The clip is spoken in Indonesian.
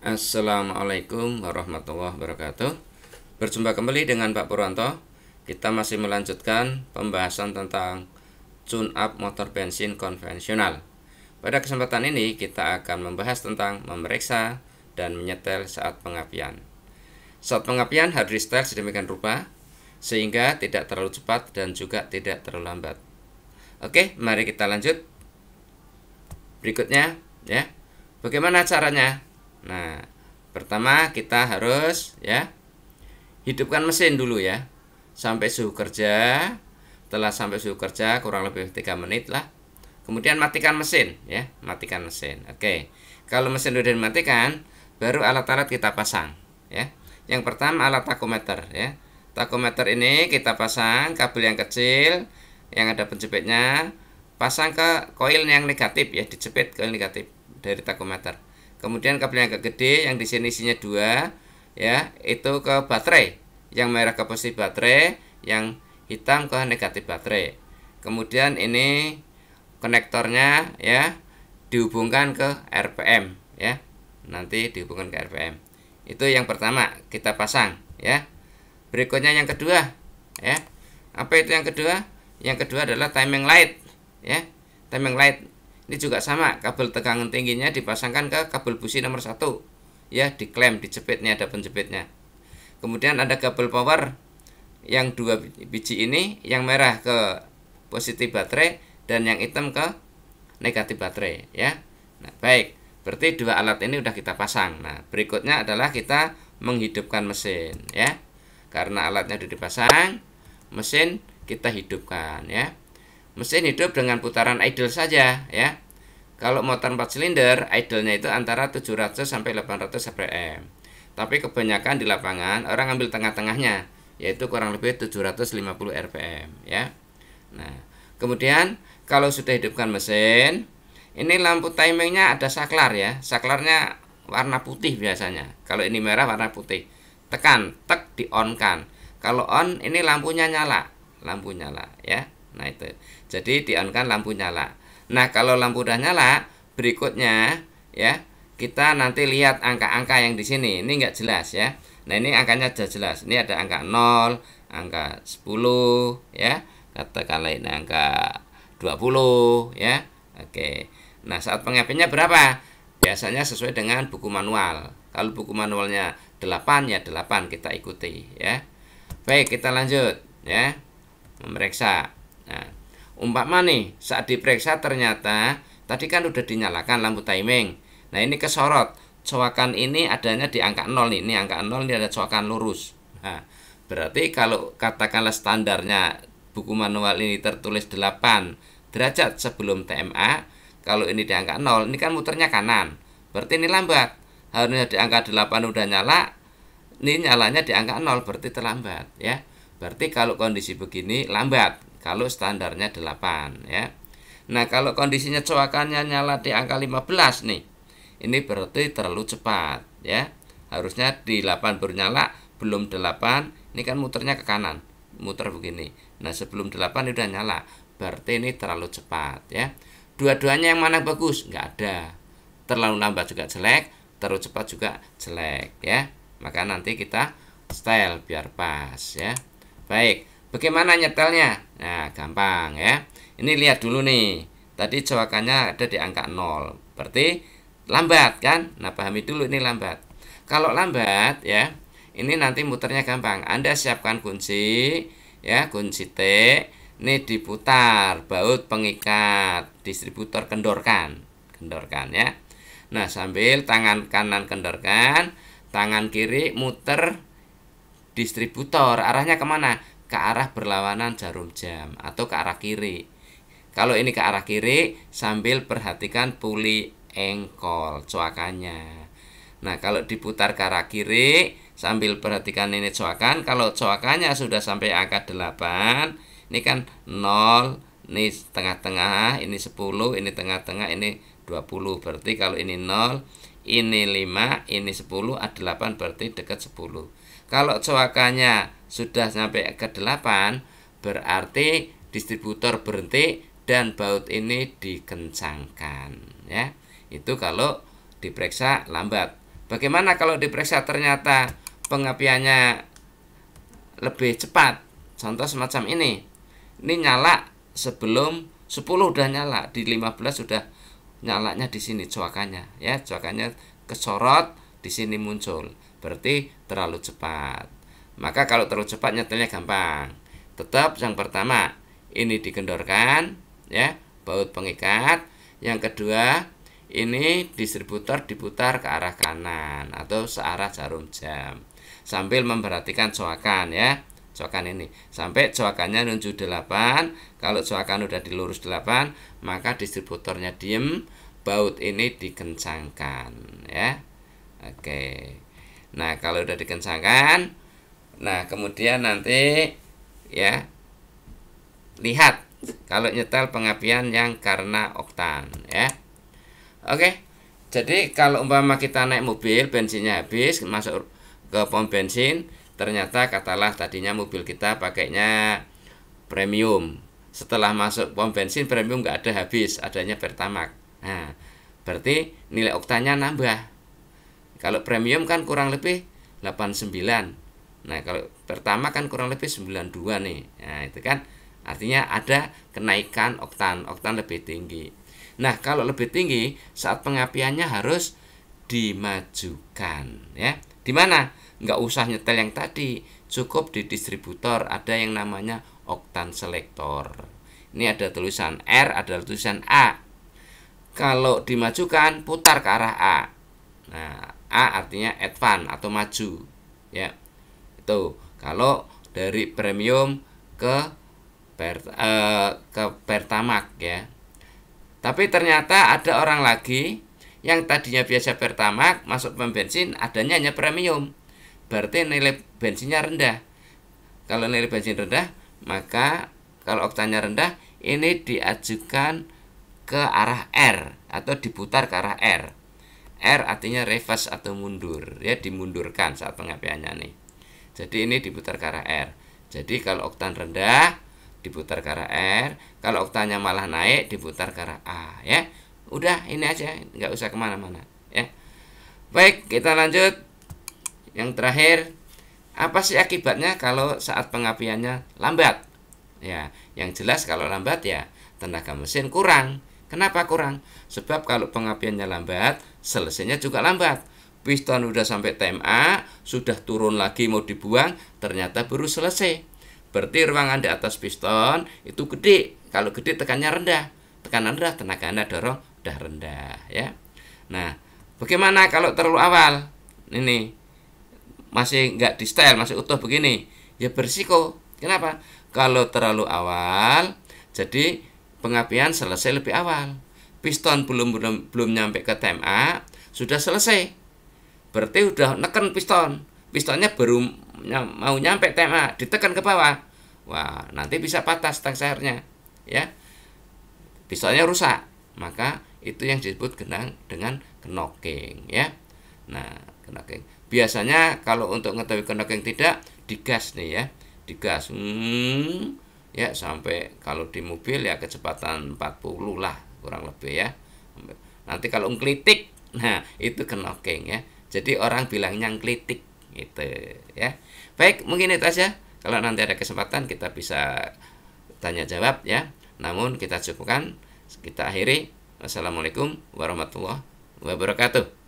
Assalamualaikum warahmatullahi wabarakatuh. Berjumpa kembali dengan Pak Purwanto. Kita masih melanjutkan pembahasan tentang tune-up motor bensin konvensional. Pada kesempatan ini kita akan membahas tentang memeriksa dan menyetel saat pengapian. Saat pengapian harus di-setel sedemikian rupa sehingga tidak terlalu cepat dan juga tidak terlalu lambat. Oke, mari kita lanjut. Berikutnya ya. Bagaimana caranya? Nah, pertama kita harus hidupkan mesin dulu ya. Sampai suhu kerja. Setelah sampai suhu kerja kurang lebih 3 menit lah. Kemudian matikan mesin ya, matikan mesin. Oke. Kalau mesin sudah dimatikan, baru alat-alat kita pasang ya. Yang pertama alat takometer ya. Takometer ini kita pasang kabel yang kecil yang ada penjepitnya, pasang ke koil yang negatif ya, dijepit koil negatif dari takometer. Kemudian kabel yang agak gede yang di sini isinya 2 ya, itu ke baterai. Yang merah ke posisi baterai, yang hitam ke negatif baterai. Kemudian ini konektornya ya dihubungkan ke RPM ya. Nanti dihubungkan ke RPM. Itu yang pertama kita pasang ya. Berikutnya yang kedua ya. Apa itu yang kedua? Yang kedua adalah timing light ya. Timing light ini juga sama, kabel tegangan tingginya dipasangkan ke kabel busi nomor 1 ya, diklem, dijepit, nih ada penjepitnya. Kemudian ada kabel power yang 2 biji ini, yang merah ke positif baterai dan yang hitam ke negatif baterai ya. Nah, baik, berarti 2 alat ini udah kita pasang. Nah, berikutnya adalah kita menghidupkan mesin ya. Karena alatnya sudah dipasang, mesin kita hidupkan ya. Mesin hidup dengan putaran idle saja ya. Kalau motor 4 silinder, idle-nya itu antara 700 sampai 800 rpm. Tapi kebanyakan di lapangan orang ambil tengah-tengahnya, yaitu kurang lebih 750 rpm ya. Nah, kemudian kalau sudah hidupkan mesin, ini lampu timingnya ada saklar ya. Saklarnya warna putih biasanya. Kalau ini merah warna putih. Tekan, tek, di on kan. Kalau on ini lampunya nyala, lampu nyala ya. Nah itu, jadi di on kan lampu nyala. Nah kalau lampu udah nyala, berikutnya ya kita nanti lihat angka-angka yang di sini. Ini nggak jelas ya. Nah ini angkanya sudah jelas. Ini ada angka 0, angka 10 ya, katakanlah ini angka 20 ya. Oke. Nah saat pengapiannya berapa? Biasanya sesuai dengan buku manual. Kalau buku manualnya 8 ya 8 kita ikuti ya. Baik, kita lanjut ya. Memeriksa. Nah, umpama nih saat diperiksa ternyata tadi kan udah dinyalakan lampu timing. Nah ini kesorot, coakan ini adanya di angka 0 nih. Ini angka 0, ini ada coakan lurus. Nah, berarti kalau katakanlah standarnya buku manual ini tertulis 8 derajat sebelum TMA, kalau ini di angka 0, ini kan muternya kanan. Berarti ini lambat. Harusnya di angka 8 udah nyala, ini nyalanya di angka 0, berarti terlambat ya. Berarti kalau kondisi begini lambat. Kalau standarnya 8 ya. Nah kalau kondisinya coakannya nyala di angka 15 nih, ini berarti terlalu cepat ya. Harusnya di 8 baru nyala, belum 8, ini kan muternya ke kanan, muter begini. Nah sebelum 8 ini udah nyala, berarti ini terlalu cepat ya. Dua-duanya yang mana bagus? Nggak ada. Terlalu lambat juga jelek, terlalu cepat juga jelek ya. Maka nanti kita setel biar pas ya. Baik, bagaimana nyetelnya? Nah, gampang ya. Ini lihat dulu nih. Tadi coakannya ada di angka 0. Berarti lambat kan? Nah, pahami dulu ini lambat. Kalau lambat ya, ini nanti muternya gampang. Anda siapkan kunci ya, kunci T. Ini diputar baut pengikat distributor, kendorkan. Kendorkan ya. Nah, sambil tangan kanan kendorkan, tangan kiri muter distributor. Arahnya kemana? Ke arah berlawanan jarum jam atau ke arah kiri. Kalau ini ke arah kiri, sambil perhatikan puli engkol coakannya. Nah kalau diputar ke arah kiri, sambil perhatikan ini coakan. Kalau coakannya sudah sampai angka 8, ini kan 0, ini tengah-tengah, ini 10, ini tengah-tengah, ini 20. Berarti kalau ini 0, ini 5, ini 10, A8 berarti dekat 10. Kalau coakannya sudah sampai ke 8, berarti distributor berhenti dan baut ini dikencangkan ya. Itu kalau diperiksa lambat. Bagaimana kalau diperiksa ternyata pengapiannya lebih cepat? Contoh semacam ini. Ini nyala sebelum 10 udah nyala, di 15 sudah nyalanya di sini coakannya ya, coakannya kesorot di sini muncul. Berarti terlalu cepat. Maka kalau terlalu cepat nyetelnya gampang. Tetap yang pertama ini dikendorkan ya, baut pengikat. Yang kedua, ini distributor diputar ke arah kanan atau searah jarum jam sambil memperhatikan coakan ya. Coakan ini sampai coakannya menuju 8. Kalau coakan udah di lurus 8, maka distributornya diem, baut ini dikencangkan ya. Oke. Nah, kalau udah dikencangkan, nah kemudian nanti ya lihat kalau nyetel pengapian yang karena oktan ya. Oke. Jadi kalau umpama kita naik mobil, bensinnya habis, masuk ke pom bensin, ternyata katalah tadinya mobil kita pakainya premium. Setelah masuk pom bensin premium nggak ada, habis, adanya Pertamax. Nah, berarti nilai oktannya nambah. Kalau premium kan kurang lebih 89. Nah, kalau Pertamax kan kurang lebih 92 nih. Nah, itu kan artinya ada kenaikan oktan lebih tinggi. Nah, kalau lebih tinggi, saat pengapiannya harus dimajukan ya. Di mana? Nggak usah nyetel yang tadi, cukup di distributor ada yang namanya oktan selektor. Ini ada tulisan R, ada tulisan A. Kalau dimajukan, putar ke arah A. Nah, A artinya advance atau maju ya. Itu kalau dari premium ke Pertamax ya. Tapi ternyata ada orang lagi yang tadinya biasa Pertamax, masuk pom bensin adanya hanya premium. Berarti nilai bensinnya rendah. Kalau nilai bensin rendah, maka kalau oktannya rendah, ini diajukan ke arah R atau diputar ke arah R. R artinya reverse atau mundur ya, dimundurkan saat pengapiannya nih. Jadi ini diputar ke arah R. Jadi kalau oktan rendah diputar ke arah R, kalau oktannya malah naik diputar ke arah A ya. Udah, ini aja, nggak usah kemana-mana ya. Baik, kita lanjut. Yang terakhir, apa sih akibatnya kalau saat pengapiannya lambat? Ya, yang jelas kalau lambat ya tenaga mesin kurang. Kenapa kurang? Sebab kalau pengapiannya lambat, selesainya juga lambat. Piston udah sampai TMA, sudah turun lagi mau dibuang, ternyata baru selesai. Berarti ruangan di atas piston itu gede. Kalau gede tekanannya rendah. Tekanan rendah, tenaganya dorong udah rendah ya. Nah, bagaimana kalau terlalu awal? Ini masih nggak di setel, masih utuh begini, ya berisiko. Kenapa? Kalau terlalu awal, jadi pengapian selesai lebih awal. Piston belum nyampe ke TMA, sudah selesai. Berarti udah neken piston. Pistonnya baru mau nyampe TMA, ditekan ke bawah. Wah, nanti bisa patah stang sehernya, ya. Pistonnya rusak. Maka itu yang disebut dengan knocking, ya. Nah, knocking. Biasanya kalau untuk mengetahui knocking tidak, digas nih ya, digas ya sampai kalau di mobil ya kecepatan 40 lah kurang lebih ya. Nanti kalau ngklitik, nah itu knocking ya. Jadi orang bilangnya ngklitik gitu ya. Baik, mungkin itu aja. Kalau nanti ada kesempatan kita bisa tanya jawab ya. Namun kita cukupkan, kita akhiri. Wassalamualaikum warahmatullahi wabarakatuh.